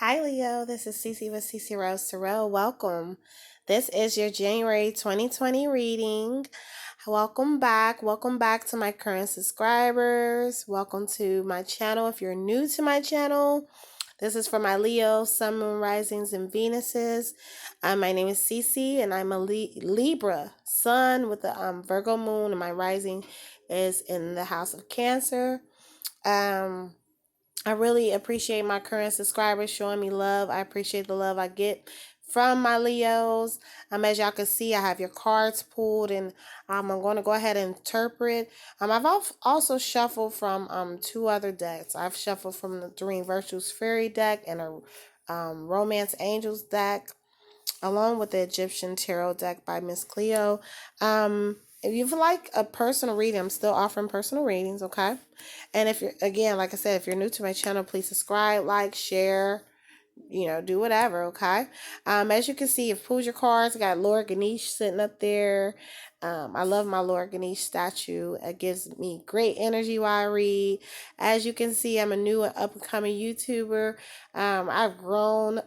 Hi Leo, this is Cece with Rose Sorrell. Welcome. This is your January 2020 reading. Welcome back. Welcome back to my current subscribers. Welcome to my channel. If you're new to my channel, this is for my Leo, Sun, Moon, Risings, and Venuses. My name is Cece, and I'm a Libra Sun with the Virgo Moon, and my Rising is in the House of Cancer. I really appreciate my current subscribers showing me love. I appreciate the love I get from my Leos. As y'all can see, I have your cards pulled, and I'm going to go ahead and interpret. I've also shuffled from two other decks. I've shuffled from the Doreen Virtue's Fairy deck and a Romance Angels deck, along with the Egyptian Tarot deck by Miss Cleo. If you like a personal reading, I'm still offering personal readings, okay? And if you're, again, like I said, if you're new to my channel, please subscribe, like, share, do whatever, okay? As you can see, you've pulled your cards. I got Lord Ganesh sitting up there. I love my Lord Ganesh statue. It gives me great energy while I read. As you can see, I'm a new and up-and-coming YouTuber. I've grown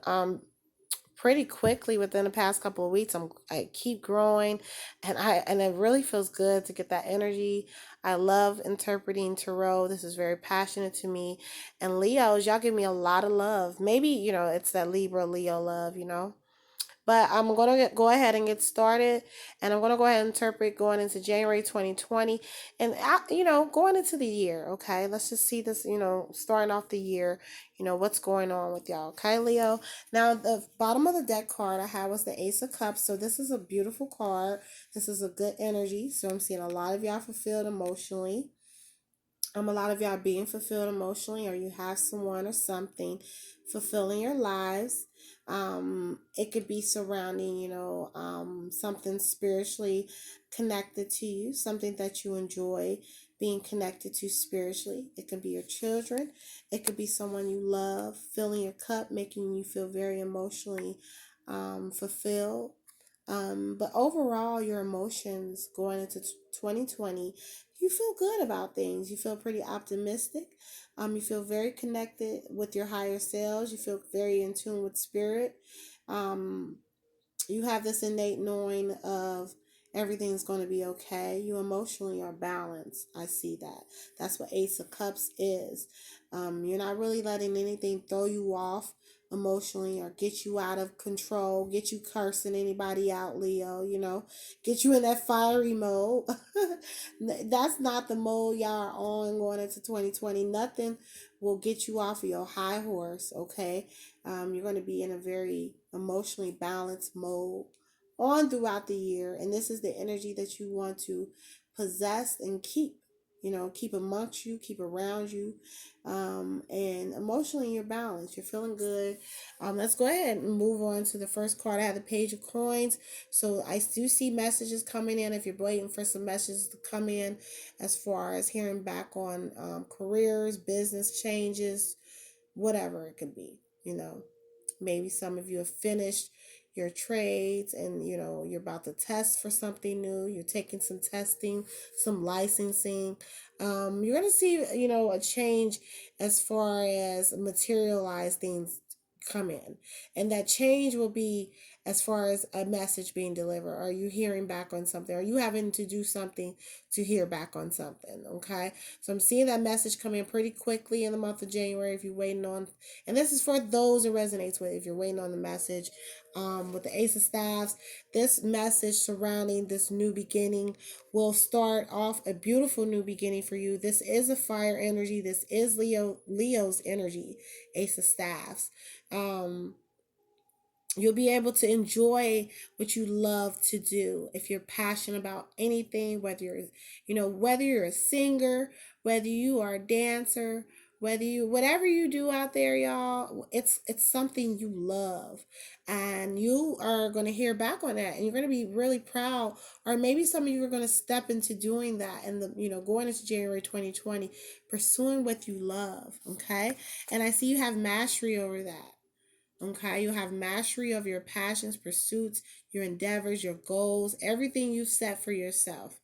pretty quickly within the past couple of weeks. I keep growing, and it really feels good to get that energy. I love interpreting tarot. This is very passionate to me. And Leos, y'all give me a lot of love. Maybe, it's that Libra Leo love. But I'm going to go ahead and get started, and I'm going to go ahead and interpret going into January 2020 and, going into the year, okay? Let's just see this, starting off the year, what's going on with y'all, okay, Leo? Now, the bottom of the deck card I had was the Ace of Cups, so this is a beautiful card. This is a good energy, so I'm seeing a lot of y'all fulfilled emotionally. A lot of y'all being fulfilled emotionally, or you have someone or something fulfilling your lives. It could be surrounding, something spiritually connected to you, something that you enjoy being connected to spiritually. It could be your children. It could be someone you love, filling your cup, making you feel very emotionally fulfilled. But overall, your emotions going into 2020, you feel good about things. You feel pretty optimistic. You feel very connected with your higher selves. You feel very in tune with spirit. Um, you have this innate knowing of everything's going to be okay. You emotionally are balanced. I see that. That's what Ace of Cups is. You're not really letting anything throw you off emotionally or get you out of control, get you cursing anybody out, Leo, get you in that fiery mode. That's not the mode y'all are on going into 2020. Nothing will get you off of your high horse, okay? You're going to be in a very emotionally balanced mode on throughout the year. And this is the energy that you want to possess and keep. Keep amongst you, keep around you. And emotionally, you're balanced. You're feeling good. Let's go ahead and move on to the first card. I have the Page of Coins. So I do see messages coming in. If you're waiting for some messages to come in as far as hearing back on careers, business changes, whatever it could be, maybe some of you have finished your trades and you're about to test for something new. You're taking some testing, some licensing. You're going to see a change as far as materialized things come in, and that change will be as far as a message being delivered. Are you hearing back on something? Are you having to do something to hear back on something? Okay, so I'm seeing that message come in pretty quickly in the month of January. If you're waiting on, and this is for those it resonates with, if you're waiting on the message, with the Ace of Staffs, this message surrounding this new beginning will start off a beautiful new beginning for you. This is a fire energy. This is Leo's energy, Ace of Staffs. You'll be able to enjoy what you love to do. If you're passionate about anything, whether you're a singer, whether you are a dancer, whatever you do out there, y'all, it's something you love, and you are going to hear back on that, and you're going to be really proud. Or maybe some of you are going to step into doing that, and going into January 2020, pursuing what you love. Okay, and I see you have mastery over that. Okay, you have mastery of your passions, pursuits, your endeavors, your goals, everything you've set for yourself.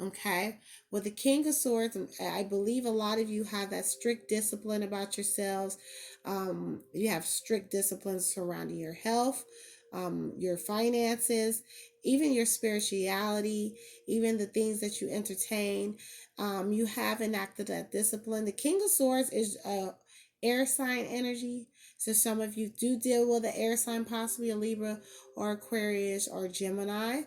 Okay, with the King of Swords, I believe a lot of you have that strict discipline about yourselves. You have strict disciplines surrounding your health, your finances, even your spirituality, even the things that you entertain. You have enacted that discipline. The King of Swords is air sign energy. So some of you do deal with the air sign, possibly a Libra or Aquarius or Gemini.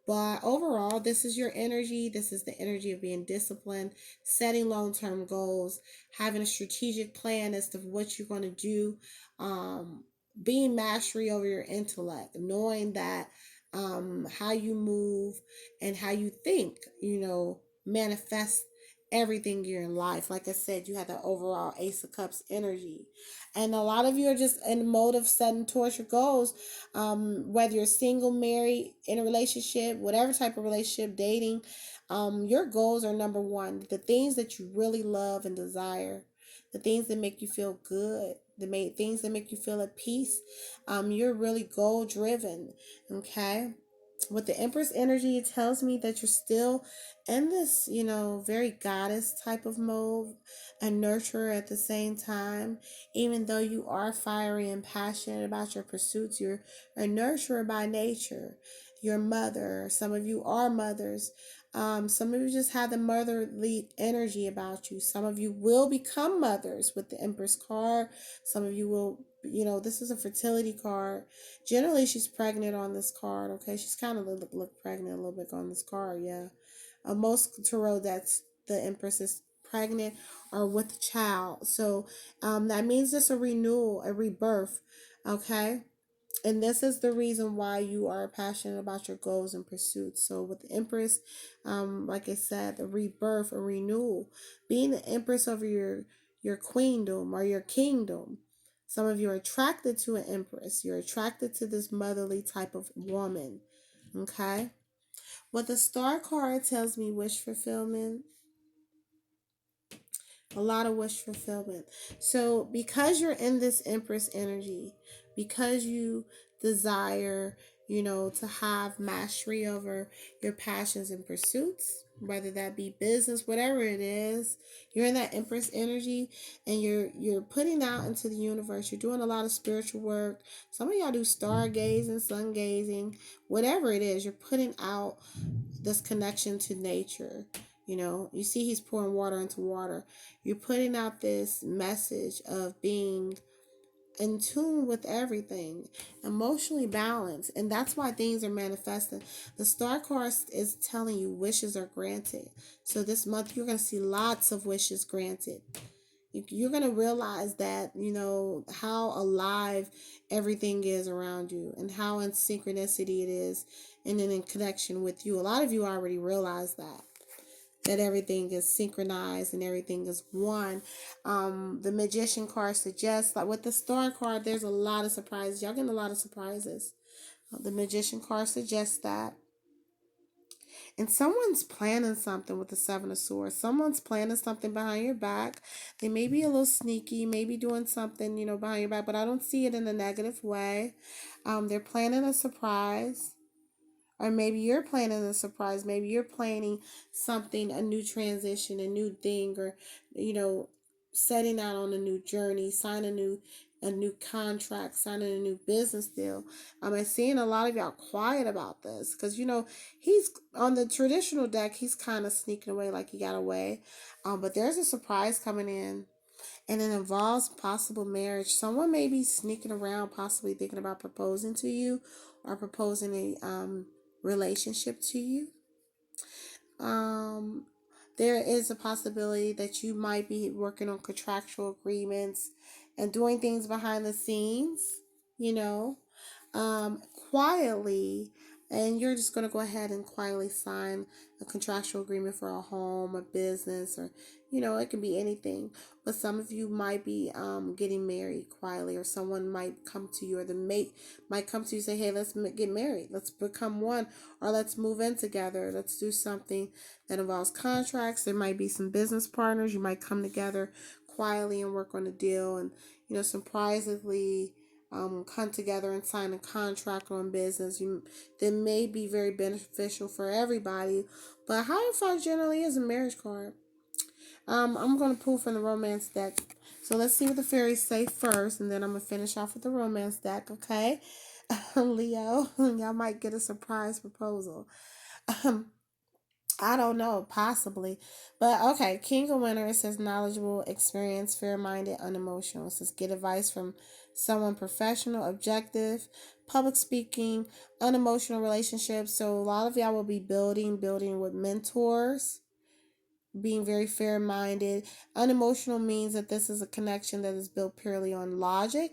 But overall, this is your energy. This is the energy of being disciplined, setting long-term goals, having a strategic plan as to what you're going to do, being mastery over your intellect, knowing that how you move and how you think, manifest everything you're in life. Like I said, you have the overall Ace of Cups energy. And a lot of you are just in the mode of setting towards your goals, whether you're single, married, in a relationship, whatever type of relationship, dating. Your goals are number one. The things that you really love and desire, the things that make you feel good, things that make you feel at peace. You're really goal driven. Okay. With the Empress energy, it tells me that you're still in this, very goddess type of mode, a nurturer at the same time. Even though you are fiery and passionate about your pursuits, you're a nurturer by nature. Your mother, some of you are mothers. Some of you just have the motherly energy about you. Some of you will become mothers with the Empress card. Some of you will, this is a fertility card. Generally, she's pregnant on this card, okay? She's kind of look pregnant a little bit on this card, yeah. Most tarot, that's the Empress is pregnant or with a child. So that means it's a renewal, a rebirth, okay? And this is the reason why you are passionate about your goals and pursuits. So with the Empress, like I said, the rebirth, a renewal, being the Empress over your queendom or your kingdom. Some of you are attracted to an Empress. You're attracted to this motherly type of woman. Okay. What the Star card tells me, wish fulfillment, a lot of wish fulfillment. So because you're in this Empress energy, because you desire, to have mastery over your passions and pursuits, whether that be business, whatever it is, you're in that Empress energy, and you're putting out into the universe. You're doing a lot of spiritual work. Some of y'all do stargazing, sun gazing, whatever it is, you're putting out this connection to nature. You see he's pouring water into water. You're putting out this message of being in tune with everything, emotionally balanced, and that's why things are manifesting. The Star card is telling you wishes are granted. So this month you're going to see lots of wishes granted. You're going to realize that, how alive everything is around you and how in synchronicity it is and then in connection with you. A lot of you already realize that everything is synchronized and everything is one. The Magician card suggests, like with the Star card, there's a lot of surprises. Y'all getting a lot of surprises. The Magician card suggests that. And someone's planning something with the Seven of Swords. Someone's planning something behind your back. They may be a little sneaky, maybe doing something, behind your back, but I don't see it in a negative way. They're planning a surprise. Or maybe you're planning a surprise. Maybe you're planning something, a new transition, a new thing, or, setting out on a new journey, signing a new contract, signing a new business deal. I'm seeing a lot of y'all quiet about this because, he's on the traditional deck. He's kind of sneaking away like he got away. But there's a surprise coming in. And it involves possible marriage. Someone may be sneaking around, possibly thinking about proposing to you or proposing a relationship to you. Um, there is a possibility that you might be working on contractual agreements and doing things behind the scenes, you know, um, quietly, and you're just going to go ahead and quietly sign a contractual agreement for a home, a business, or, it can be anything. But some of you might be getting married quietly, or someone might come to you, or the mate might come to you and say, hey, let's get married. Let's become one, or let's move in together. Let's do something that involves contracts. There might be some business partners. You might come together quietly and work on a deal, and, surprisingly, come together and sign a contract on business. That may be very beneficial for everybody. But Hierophant generally is a marriage card. I'm going to pull from the romance deck. So let's see what the fairies say first, and then I'm going to finish off with the romance deck, okay? Leo, y'all might get a surprise proposal. I don't know, possibly. But okay, King of Winter, it says knowledgeable, experienced, fair minded, unemotional. It says get advice from someone professional, objective, public speaking, unemotional relationships. So a lot of y'all will be building with mentors, being very fair minded. Unemotional means that this is a connection that is built purely on logic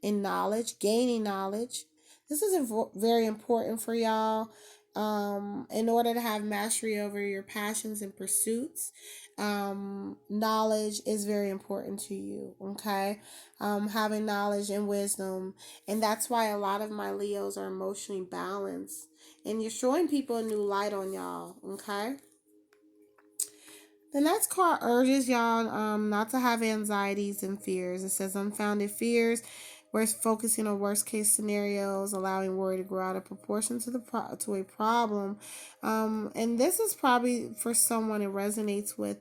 and knowledge, gaining knowledge. This is very important for y'all. In order to have mastery over your passions and pursuits, knowledge is very important to you. Okay, having knowledge and wisdom, and that's why a lot of my Leos are emotionally balanced, and you're showing people a new light on y'all. Okay. The next card urges y'all not to have anxieties and fears. It says unfounded fears. We're focusing on worst case scenarios, allowing worry to grow out of proportion to to a problem. And this is probably for someone it resonates with.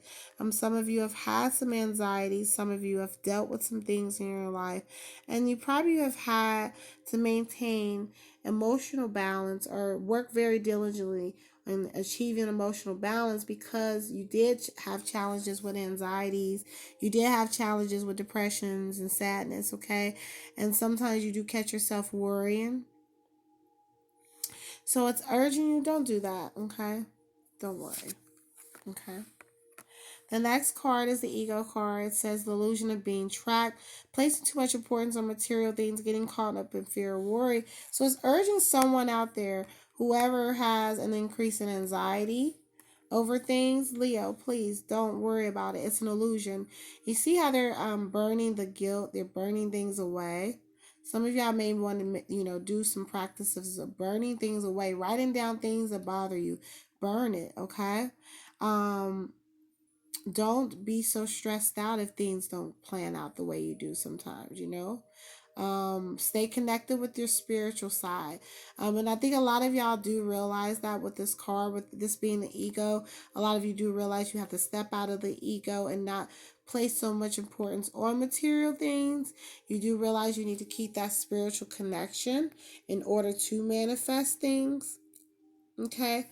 Some of you have had some anxiety. Some of you have dealt with some things in your life, and you probably have had to maintain emotional balance or work very diligently and achieving emotional balance because you did have challenges with anxieties, you did have challenges with depressions and sadness, okay? And sometimes you do catch yourself worrying. So it's urging you, don't do that, okay? Don't worry, okay? The next card is the ego card. It says the illusion of being tracked, placing too much importance on material things, getting caught up in fear or worry. So it's urging someone out there, whoever has an increase in anxiety over things, Leo, please don't worry about it. It's an illusion. You see how they're burning the guilt, they're burning things away. Some of y'all may want to, do some practices of burning things away, writing down things that bother you. Burn it, okay? Um, don't be so stressed out if things don't plan out the way you do sometimes, stay connected with your spiritual side. And I think a lot of y'all do realize that with this card, with this being the ego, a lot of you do realize you have to step out of the ego and not place so much importance on material things. You do realize you need to keep that spiritual connection in order to manifest things. Okay.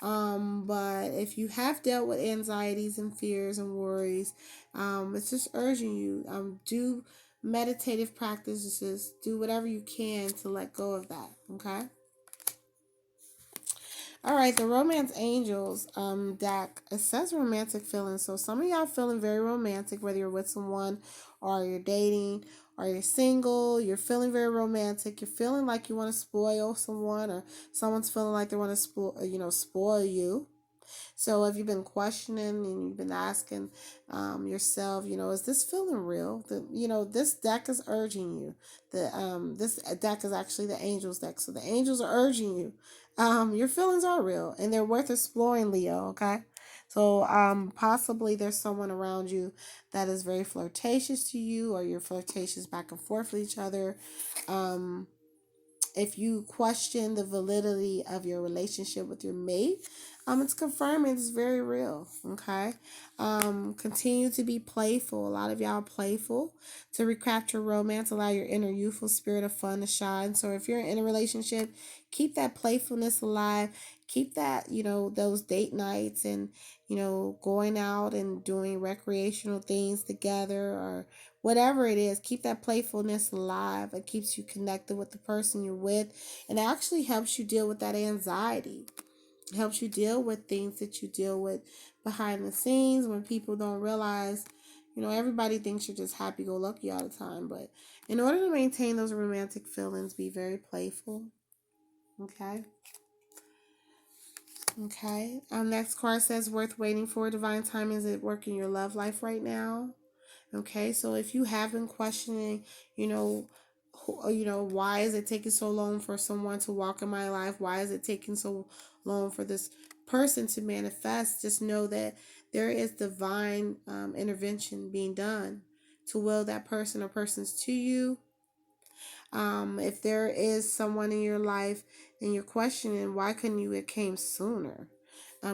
But if you have dealt with anxieties and fears and worries, it's just urging you, do meditative practices, do whatever you can to let go of that. Okay. All right, the romance angels deck, it says romantic feelings. So some of y'all feeling very romantic, whether you're with someone or you're dating or you're single, you're feeling very romantic. You're feeling like you want to spoil someone, or someone's feeling like they want to spoil you. So if you've been questioning and you've been asking yourself, is this feeling real? This deck is urging you. This deck is actually the angels deck. So the angels are urging you. Your feelings are real and they're worth exploring, Leo. Okay. So possibly there's someone around you that is very flirtatious to you, or you're flirtatious back and forth with each other. If you question the validity of your relationship with your mate, it's confirming it's very real. Okay. Continue to be playful. A lot of y'all playful to recapture romance. Allow your inner youthful spirit of fun to shine. So if you're in a relationship, keep that playfulness alive. Keep that, those date nights and, going out and doing recreational things together, or whatever it is. Keep that playfulness alive. It keeps you connected with the person you're with, and it actually helps you deal with that anxiety. It helps you deal with things that you deal with behind the scenes when people don't realize. Everybody thinks you're just happy-go-lucky all the time, but in order to maintain those romantic feelings, be very playful. Okay. Okay. Next card says worth waiting for. Divine timing is at work in your love life right now. Okay, so if you have been questioning, why is it taking so long for someone to walk in my life? Why is it taking so long for this person to manifest? Just know that there is divine intervention being done to will that person or persons to you. If there is someone in your life and you're questioning why couldn't you it came sooner,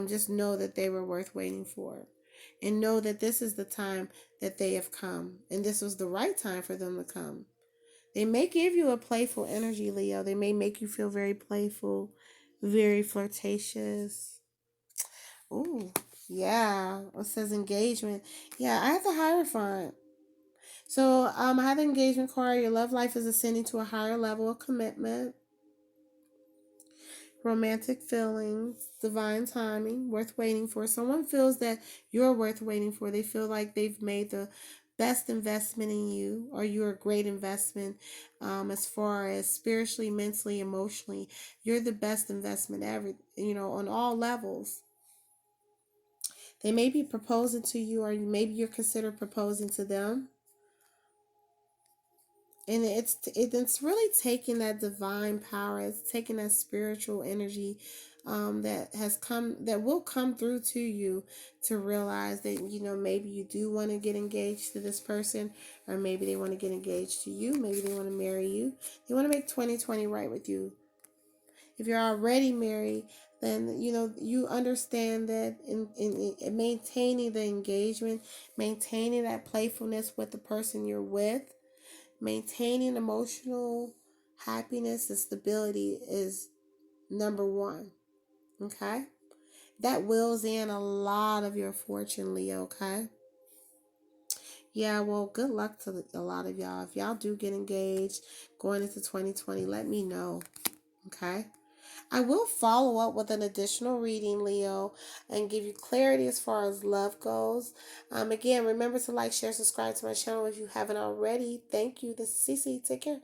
just know that they were worth waiting for. and know that this is the time that they have come, and this was the right time for them to come. They may give you a playful energy, Leo. They may make you feel very playful, very flirtatious. Ooh, yeah. It says engagement. Yeah, I have the Hierophant. So I have the engagement card. Your love life is ascending to a higher level of commitment, romantic feelings, divine timing, worth waiting for. Someone feels that you're worth waiting for. They feel like they've made the best investment in you, or you're a great investment as far as spiritually, mentally, emotionally. You're the best investment ever, on all levels. They may be proposing to you, or maybe you're considered proposing to them. And it's really taking that divine power, it's taking that spiritual energy that will come through to you to realize that maybe you do want to get engaged to this person, or maybe they want to get engaged to you, maybe they want to marry you, they want to make 2020 right with you. If you're already married, then you understand that in maintaining the engagement, maintaining that playfulness with the person you're with, maintaining emotional happiness and stability is number one. Okay? That wills in a lot of your fortune, Leo. Okay? Yeah, well, good luck to a lot of y'all. If y'all do get engaged going into 2020, let me know. Okay? I will follow up with an additional reading, Leo, and give you clarity as far as love goes. Again, remember to like, share, subscribe to my channel if you haven't already. Thank you. This is Cece. Take care.